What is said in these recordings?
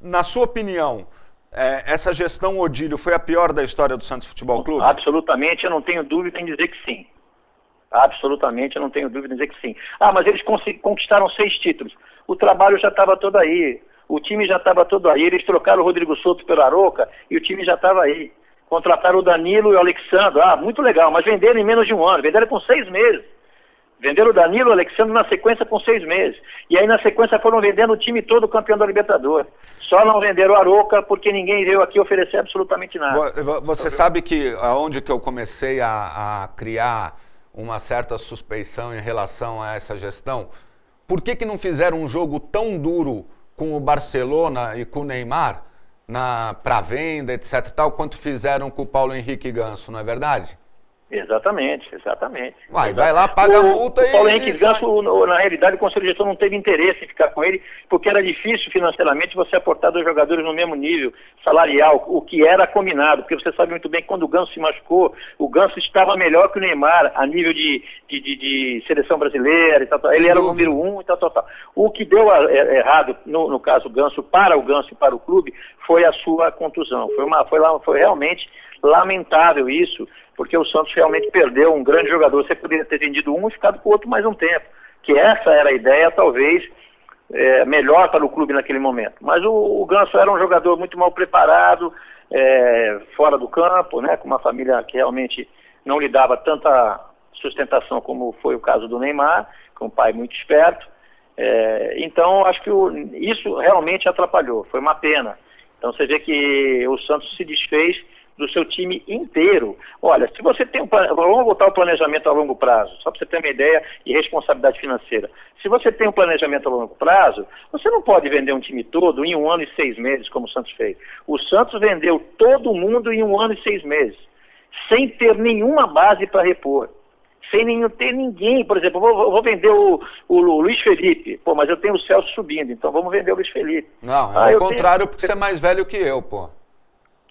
na sua opinião, essa gestão Odílio foi a pior da história do Santos Futebol Clube? Absolutamente, eu não tenho dúvida em dizer que sim. Absolutamente, eu não tenho dúvida em dizer que sim. Ah, mas eles conquistaram 6 títulos. O trabalho já estava todo aí. O time já estava todo aí. Eles trocaram o Rodrigo Souto pelo Arouca e o time já estava aí. Contrataram o Danilo e o Alexandre. Ah, muito legal, mas venderam em menos de um ano. Venderam com 6 meses. Venderam o Danilo e o Alexandre na sequência com 6 meses. E aí na sequência foram vendendo o time todo campeão da Libertadores. Só não venderam o Arouca porque ninguém veio aqui oferecer absolutamente nada. Você sabe que aonde que eu comecei a criar uma certa suspeição em relação a essa gestão? Por que não fizeram um jogo tão duro com o Barcelona e com o Neymar para venda, etc. e tal, quanto fizeram com o Paulo Henrique Ganso, não é verdade? Exatamente, exatamente. Vai lá, paga a multa o Paulo Henrique Ganso, na realidade, o Conselho de Gestão não teve interesse em ficar com ele, porque era difícil financeiramente você aportar 2 jogadores no mesmo nível salarial, o que era combinado, porque você sabe muito bem que quando o Ganso se machucou, o Ganso estava melhor que o Neymar a nível de seleção brasileira e tal. Ele era o número 1 e tal. O que deu errado, no caso o Ganso e para o clube, foi a sua contusão. Foi realmente lamentável isso, porque o Santos realmente perdeu um grande jogador. Você poderia ter vendido um e ficado com o outro mais um tempo. Que essa era a ideia, talvez, melhor para o clube naquele momento. Mas o Ganso era um jogador muito mal preparado, fora do campo, né, com uma família que realmente não lhe dava tanta sustentação como foi o caso do Neymar, com um pai muito esperto. Então, acho que isso realmente atrapalhou. Foi uma pena. Então, você vê que o Santos se desfez do seu time inteiro. Olha, se você tem vamos voltar ao planejamento a longo prazo, só para você ter uma ideia e responsabilidade financeira. Se você tem um planejamento a longo prazo, você não pode vender um time todo em 1 ano e 6 meses, como o Santos fez. O Santos vendeu todo mundo em 1 ano e 6 meses, sem ter nenhuma base para repor. Sem ter ninguém, por exemplo, eu vou vender o Luiz Felipe, mas eu tenho o Celso subindo, então vamos vender o Luiz Felipe. Não, ao contrário, porque você é mais velho que eu, pô.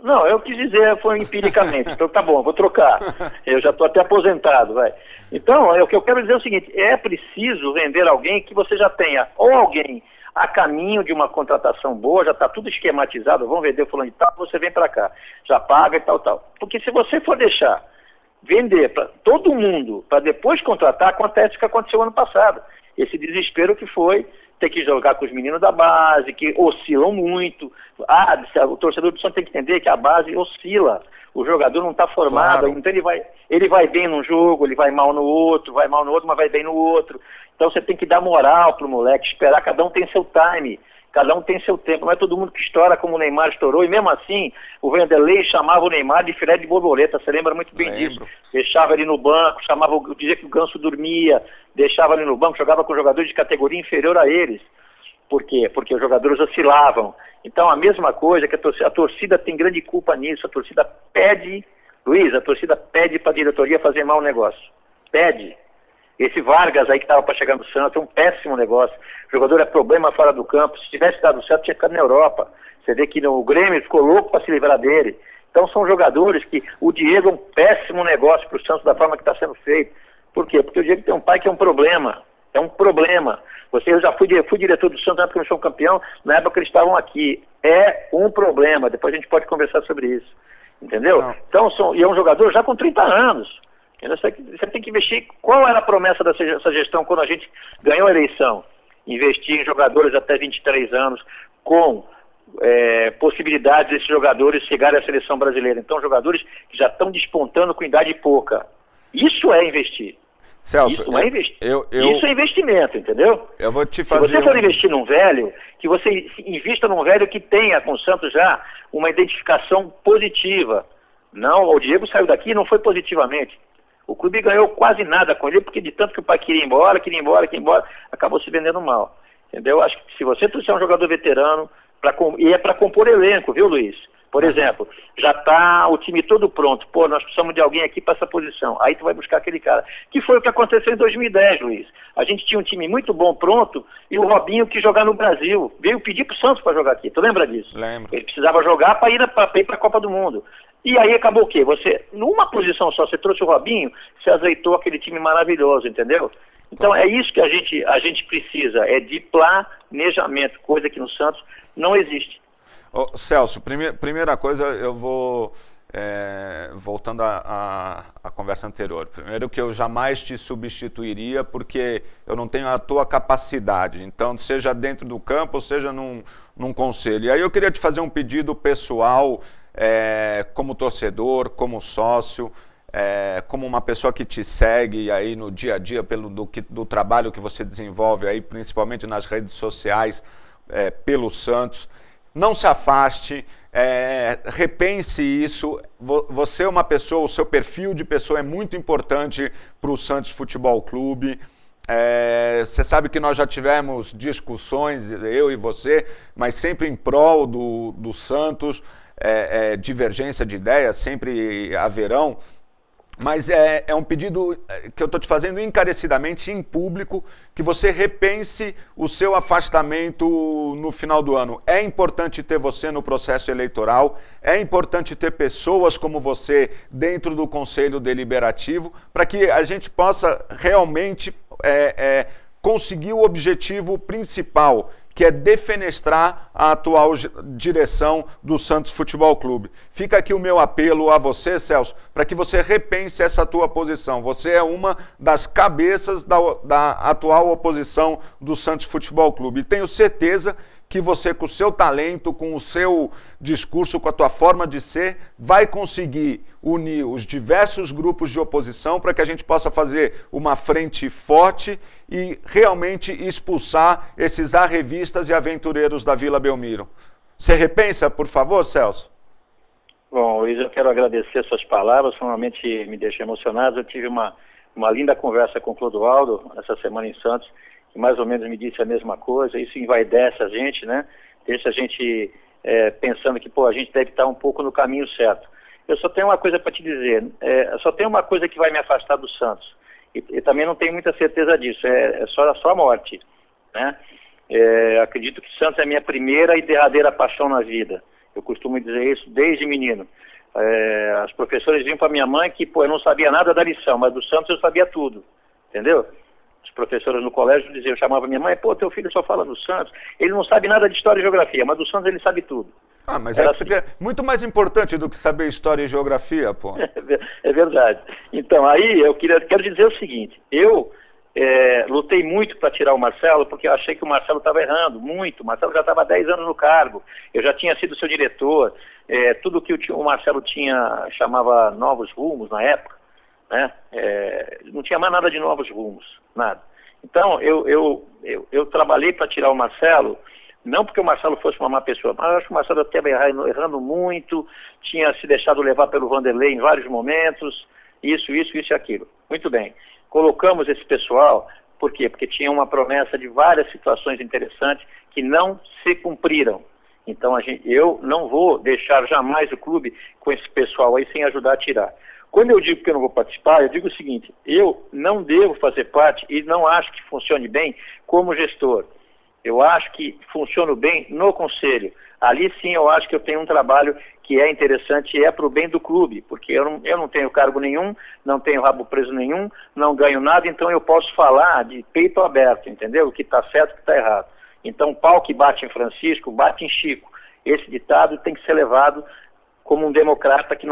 Não, eu quis dizer, foi empiricamente, então tá bom, vou trocar, eu já estou até aposentado, vai. Então, o que eu quero dizer é o seguinte, é preciso vender alguém que você já tenha, ou alguém a caminho de uma contratação boa, já está tudo esquematizado, vamos vender o fulano de tal, você vem para cá, já paga e tal. Porque se você for deixar vender para todo mundo, para depois contratar, acontece o que aconteceu ano passado, esse desespero que foi ter que jogar com os meninos da base, que oscilam muito. O torcedor do Santos tem que entender que a base oscila. O jogador não está formado, claro. Então ele vai bem num jogo, ele vai mal no outro, mas vai bem no outro. Então você tem que dar moral pro moleque, esperar, cada um tem seu time, cada um tem seu tempo. Não é todo mundo que estoura como o Neymar estourou, e mesmo assim o Vanderlei chamava o Neymar de filé de borboleta, você lembra muito bem disso. Deixava ele no banco, dizia que o Ganso dormia, deixava ele no banco, jogava com jogadores de categoria inferior a eles. Por quê? Porque os jogadores oscilavam. Então a mesma coisa que a torcida tem grande culpa nisso, a torcida pede, Luiz, a torcida pede para a diretoria fazer mau negócio. Pede. Esse Vargas aí que estava para chegar no Santos é um péssimo negócio. O jogador é problema fora do campo. Se tivesse dado certo, tinha ficado na Europa. Você vê que o Grêmio ficou louco para se livrar dele. Então são jogadores que o Diego é um péssimo negócio para o Santos da forma que está sendo feito. Por quê? Porque o Diego tem um pai que é um problema. É um problema. Eu já fui diretor do Santos na época que eles são campeão, na época que eles estavam aqui. É um problema. Depois a gente pode conversar sobre isso. Entendeu? Não. Então, e é um jogador já com 30 anos. Você tem que investir. Qual era a promessa dessa gestão quando a gente ganhou a eleição? Investir em jogadores até 23 anos, com possibilidades desses jogadores chegarem à seleção brasileira. Então, jogadores que já estão despontando com idade pouca. Isso é investir. Celso, isso é investir. Isso é investimento, entendeu? Eu vou te fazer. Se você for investir num velho, que você invista num velho que tenha com o Santos já uma identificação positiva. Não, o Diego saiu daqui e não foi positivamente. O clube ganhou quase nada com ele, porque de tanto que o pai queria ir embora, acabou se vendendo mal. Entendeu? Acho que se você trouxer um jogador veterano, e é para compor elenco, viu, Luiz? Por exemplo, já está o time todo pronto. Pô, nós precisamos de alguém aqui para essa posição. Aí tu vai buscar aquele cara. Que foi o que aconteceu em 2010, Luiz. A gente tinha um time muito bom pronto e o Robinho quis jogar no Brasil. Veio pedir pro Santos para jogar aqui. Tu lembra disso? Lembro. Ele precisava jogar para ir para a Copa do Mundo. E aí acabou o quê? Você, numa posição só, você trouxe o Robinho, você azeitou aquele time maravilhoso, entendeu? Então é isso que a gente precisa, é de planejamento, coisa que no Santos não existe. Ô, Celso, primeira coisa, eu vou, voltando à conversa anterior. Primeiro que eu jamais te substituiria, porque eu não tenho a tua capacidade. Então, seja dentro do campo, seja num conselho. E aí eu queria te fazer um pedido pessoal, como torcedor, como sócio, como uma pessoa que te segue aí no dia a dia do trabalho que você desenvolve aí, principalmente nas redes sociais, pelo Santos. Não se afaste, repense isso. Você é uma pessoa, o seu perfil de pessoa é muito importante para o Santos Futebol Clube. Você sabe que nós já tivemos discussões, eu e você, mas sempre em prol do Santos, divergência de ideias sempre haverão. Mas é um pedido que eu estou te fazendo encarecidamente, em público, que você repense o seu afastamento no final do ano. É importante ter você no processo eleitoral, é importante ter pessoas como você dentro do Conselho Deliberativo, para que a gente possa realmente conseguir o objetivo principal, que é defenestrar a atual direção do Santos Futebol Clube. Fica aqui o meu apelo a você, Celso, para que você repense essa tua posição. Você é uma das cabeças da atual oposição do Santos Futebol Clube. E tenho certeza que você, com o seu talento, com o seu discurso, com a tua forma de ser, vai conseguir unir os diversos grupos de oposição para que a gente possa fazer uma frente forte e realmente expulsar esses arrevistas e aventureiros da Vila Belmiro. Você repensa, por favor, Celso? Bom, Luiz, eu quero agradecer suas palavras, realmente me deixam emocionado. Eu tive uma linda conversa com o Clodoaldo essa semana em Santos, que mais ou menos me disse a mesma coisa. Isso envaidece a gente, né? Deixa a gente pensando que, a gente deve estar um pouco no caminho certo. Eu só tenho uma coisa para te dizer, só tem uma coisa que vai me afastar do Santos, e também não tenho muita certeza disso, é só a morte, né? Acredito que Santos é a minha primeira e derradeira paixão na vida. Eu costumo dizer isso desde menino. As professoras diziam para minha mãe que, eu não sabia nada da lição, mas do Santos eu sabia tudo, entendeu? As professoras no colégio diziam, eu chamava minha mãe, teu filho só fala do Santos, ele não sabe nada de história e geografia, mas do Santos ele sabe tudo. Ah, mas é muito mais importante do que saber história e geografia, pô. É verdade. Então, aí eu quero dizer o seguinte, eu lutei muito para tirar o Marcelo, porque eu achei que o Marcelo estava errando, muito. O Marcelo já estava há 10 anos no cargo, eu já tinha sido seu diretor, tudo que o Marcelo tinha, chamava novos rumos na época, né? Não tinha mais nada de novos rumos, nada. Então, eu trabalhei para tirar o Marcelo, não porque o Marcelo fosse uma má pessoa, mas eu acho que o Marcelo estava errando muito, tinha se deixado levar pelo Vanderlei em vários momentos, isso e aquilo. Muito bem. Colocamos esse pessoal, por quê? Porque tinha uma promessa de várias situações interessantes que não se cumpriram. Então, eu não vou deixar jamais o clube com esse pessoal aí sem ajudar a tirar. Quando eu digo que eu não vou participar, eu digo o seguinte, eu não devo fazer parte e não acho que funcione bem como gestor. Eu acho que funciona bem no conselho. Ali sim eu acho que eu tenho um trabalho que é interessante e é para o bem do clube, porque eu não tenho cargo nenhum, não tenho rabo preso nenhum, não ganho nada, então eu posso falar de peito aberto, entendeu? O que está certo e o que está errado. Então, pau que bate em Francisco, bate em Chico. Esse ditado tem que ser levado como um democrata que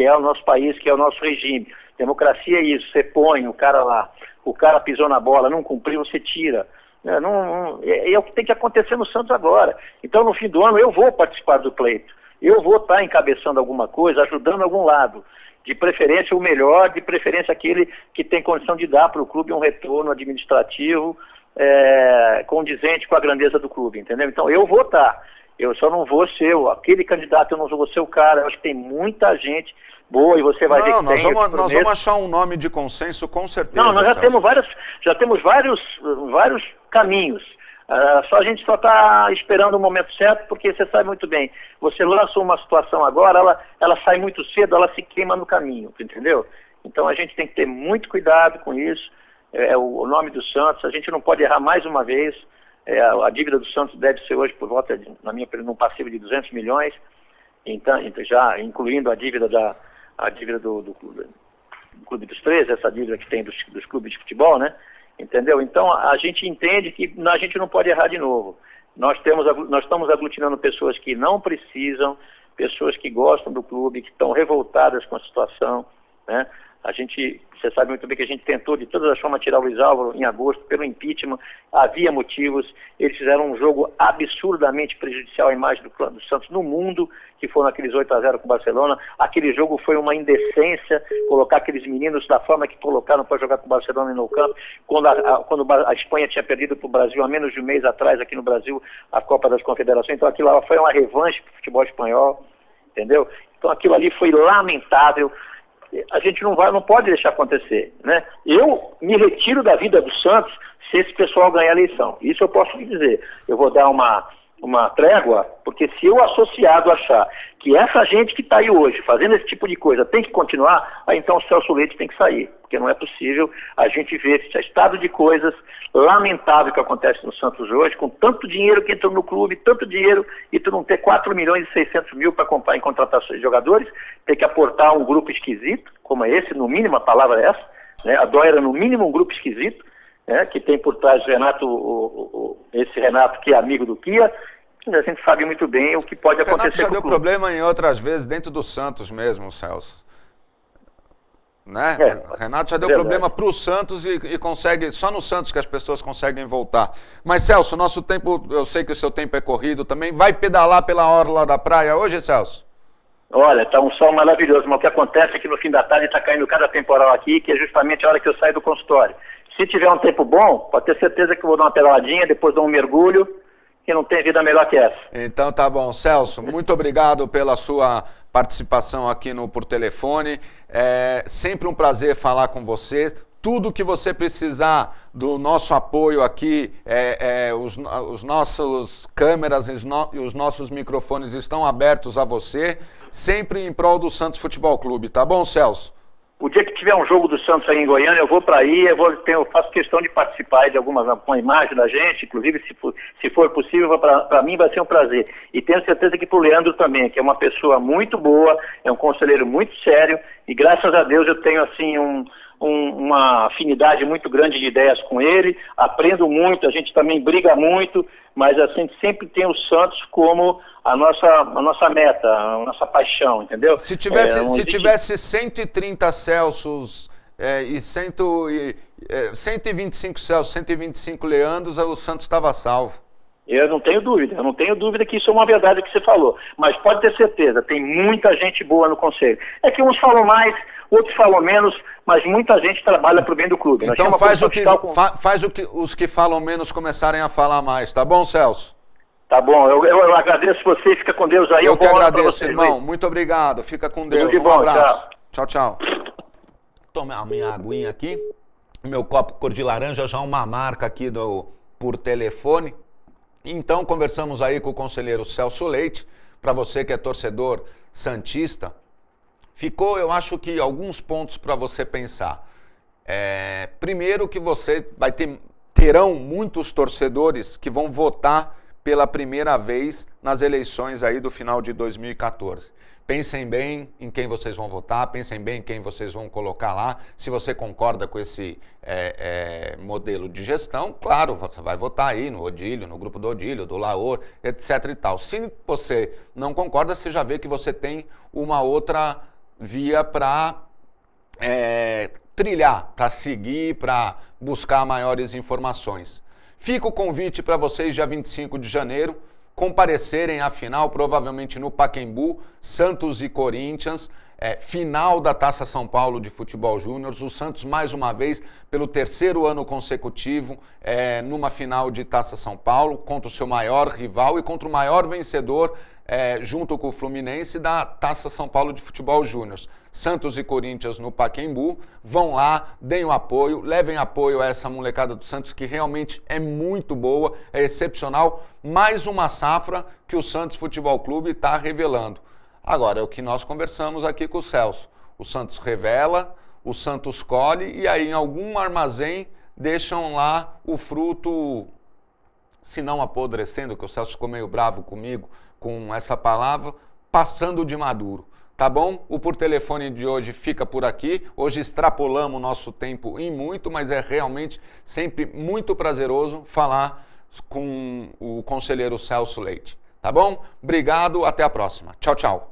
é o nosso país, que é o nosso regime. Democracia é isso, você põe o cara lá, o cara pisou na bola, não cumpriu, você tira. É o que tem que acontecer no Santos agora. Então, no fim do ano, eu vou participar do pleito. Eu vou estar encabeçando alguma coisa, ajudando algum lado. De preferência o melhor, de preferência aquele que tem condição de dar para o clube um retorno administrativo condizente com a grandeza do clube, entendeu? Então, eu vou estar. Eu só não vou ser aquele candidato, eu não vou ser o cara. Eu acho que tem muita gente boa e você vai ver que nós vamos achar um nome de consenso, com certeza. Não, nós já temos vários caminhos. Só a gente só está esperando o momento certo, porque você sabe muito bem, você lança uma situação agora, ela sai muito cedo, ela se queima no caminho, entendeu? Então a gente tem que ter muito cuidado com isso. O nome do Santos, a gente não pode errar mais uma vez. A dívida do Santos deve ser hoje por volta, num passivo de 200 milhões, então, já incluindo a dívida do Clube dos 13, essa dívida que tem dos clubes de futebol, né? Entendeu? Então a gente entende que a gente não pode errar de novo. Nós estamos aglutinando pessoas que não precisam, pessoas que gostam do clube, que estão revoltadas com a situação, né? Você sabe muito bem que a gente tentou de todas as formas tirar o Luiz Álvaro em agosto pelo impeachment, havia motivos, eles fizeram um jogo absurdamente prejudicial à imagem do Santos no mundo, que foram aqueles 8-0 com o Barcelona. Aquele jogo foi uma indecência, colocar aqueles meninos da forma que colocaram para jogar com o Barcelona e no campo, quando a Espanha tinha perdido para o Brasil há menos de um mês atrás aqui no Brasil a Copa das Confederações, então aquilo lá foi uma revanche para o futebol espanhol, entendeu? Então aquilo ali foi lamentável. A gente não pode deixar acontecer, né? Eu me retiro da vida do Santos se esse pessoal ganhar a eleição. Isso eu posso lhe dizer. Eu vou dar uma trégua, porque se o associado achar que essa gente que está aí hoje fazendo esse tipo de coisa tem que continuar, aí então o Celso Leite tem que sair, porque não é possível a gente ver esse estado de coisas lamentável que acontece no Santos hoje, com tanto dinheiro que entrou no clube, tanto dinheiro, e tu não ter 4 milhões e 600 mil para comprar em contratações de jogadores, ter que aportar um grupo esquisito, como é esse, no mínimo a palavra é essa, né? A Dó era no mínimo um grupo esquisito, que tem por trás o Renato, esse Renato que é amigo do Kia. A gente sabe muito bem o que pode acontecer. Renato já deu problema em outras vezes dentro do Santos mesmo, Celso. Né? Renato já deu problema para o Santos e consegue, só no Santos que as pessoas conseguem voltar. Mas, Celso, nosso tempo, eu sei que o seu tempo é corrido também. Vai pedalar pela orla da praia hoje, Celso? Olha, tá um sol maravilhoso, mas o que acontece é que no fim da tarde está caindo cada temporal aqui, que é justamente a hora que eu saio do consultório. Se tiver um tempo bom, pode ter certeza que eu vou dar uma pedaladinha, depois dou um mergulho, que não tem vida melhor que essa. Então tá bom. Celso, muito obrigado pela sua participação aqui no Por Telefone. É sempre um prazer falar com você. Tudo que você precisar do nosso apoio aqui, os nossos câmeras e os nossos microfones estão abertos a você, sempre em prol do Santos Futebol Clube. Tá bom, Celso? O dia que tiver um jogo do Santos aí em Goiânia, eu vou para aí, eu faço questão de participar de com a imagem da gente, inclusive se for possível, para mim vai ser um prazer. E tenho certeza que para o Leandro também, que é uma pessoa muito boa, é um conselheiro muito sério, e graças a Deus eu tenho assim uma afinidade muito grande de ideias com ele, aprendo muito, a gente também briga muito, mas a gente sempre tem o Santos como a nossa meta, a nossa paixão, entendeu? Se tivesse 130 Celsius e 125 Celsius, 125 Leandros, o Santos estava salvo. Eu não tenho dúvida que isso é uma verdade que você falou, mas pode ter certeza, tem muita gente boa no conselho. É que uns falam mais, outros falam menos, mas muita gente trabalha para o bem do clube. Então faz o que os que falam menos começarem a falar mais, tá bom, Celso? Tá bom, eu agradeço você, fica com Deus aí. Eu que agradeço, irmão, muito obrigado, fica com Deus, um abraço. Tchau. Toma a minha aguinha aqui, meu copo cor de laranja, já uma marca aqui Por Telefone. Então, conversamos aí com o conselheiro Celso Leite, para você que é torcedor santista, ficou, eu acho que, alguns pontos para você pensar. Primeiro que você terão muitos torcedores que vão votar pela primeira vez nas eleições aí do final de 2014. Pensem bem em quem vocês vão votar, pensem bem em quem vocês vão colocar lá. Se você concorda com esse modelo de gestão, claro, você vai votar aí no Odílio, no grupo do Odílio, do Laor, etc e tal. Se você não concorda, você já vê que você tem uma outra via para trilhar, para seguir, para buscar maiores informações. Fica o convite para vocês, dia 25 de janeiro, comparecerem à final, provavelmente no Pacaembu, Santos e Corinthians, final da Taça São Paulo de Futebol Júnior. O Santos, mais uma vez, pelo terceiro ano consecutivo, numa final de Taça São Paulo, contra o seu maior rival e contra o maior vencedor, junto com o Fluminense, da Taça São Paulo de Futebol Júnior. Santos e Corinthians no Pacaembu, vão lá, deem o apoio, levem apoio a essa molecada do Santos, que realmente é muito boa, é excepcional. Mais uma safra que o Santos Futebol Clube está revelando. Agora, é o que nós conversamos aqui com o Celso. O Santos revela, o Santos colhe, e aí em algum armazém deixam lá o fruto, se não apodrecendo, que o Celso ficou meio bravo comigo com essa palavra, passando de maduro. Tá bom? O Por Telefone de hoje fica por aqui. Hoje extrapolamos o nosso tempo em muito, mas é realmente sempre muito prazeroso falar com o conselheiro Celso Leite. Tá bom? Obrigado, até a próxima. Tchau, tchau.